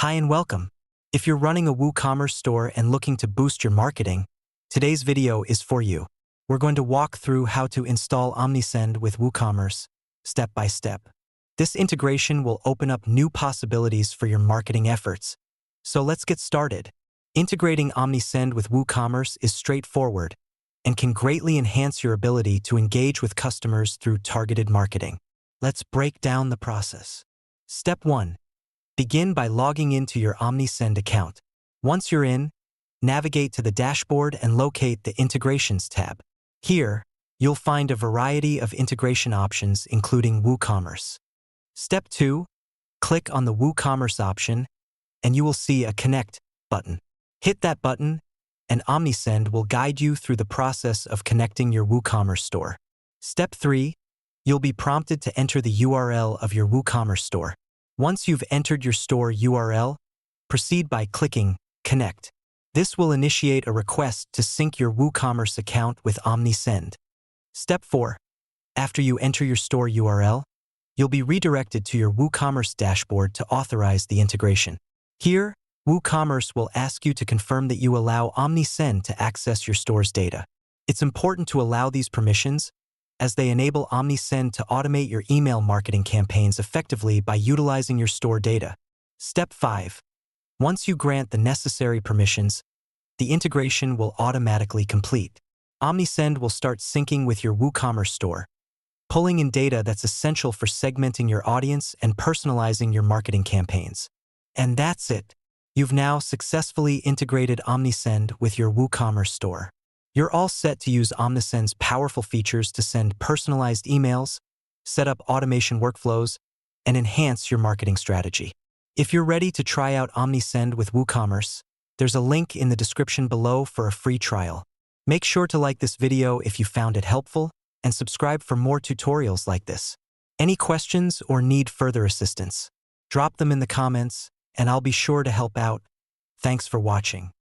Hi and welcome. If you're running a WooCommerce store and looking to boost your marketing, today's video is for you. We're going to walk through how to install Omnisend with WooCommerce, step by step. This integration will open up new possibilities for your marketing efforts. So let's get started. Integrating Omnisend with WooCommerce is straightforward and can greatly enhance your ability to engage with customers through targeted marketing. Let's break down the process. Step 1. Begin by logging into your Omnisend account. Once you're in, navigate to the dashboard and locate the Integrations tab. Here, you'll find a variety of integration options including WooCommerce. Step 2. Click on the WooCommerce option and you will see a Connect button. Hit that button and Omnisend will guide you through the process of connecting your WooCommerce store. Step 3. You'll be prompted to enter the URL of your WooCommerce store. Once you've entered your store URL, proceed by clicking Connect. This will initiate a request to sync your WooCommerce account with Omnisend. Step 4. After you enter your store URL, you'll be redirected to your WooCommerce dashboard to authorize the integration. Here, WooCommerce will ask you to confirm that you allow Omnisend to access your store's data. It's important to allow these permissions as they enable Omnisend to automate your email marketing campaigns effectively by utilizing your store data. Step 5. Once you grant the necessary permissions, the integration will automatically complete. Omnisend will start syncing with your WooCommerce store, pulling in data that's essential for segmenting your audience and personalizing your marketing campaigns. And that's it. You've now successfully integrated Omnisend with your WooCommerce store. You're all set to use Omnisend's powerful features to send personalized emails, set up automation workflows, and enhance your marketing strategy. If you're ready to try out Omnisend with WooCommerce, there's a link in the description below for a free trial. Make sure to like this video if you found it helpful and subscribe for more tutorials like this. Any questions or need further assistance? Drop them in the comments and I'll be sure to help out. Thanks for watching.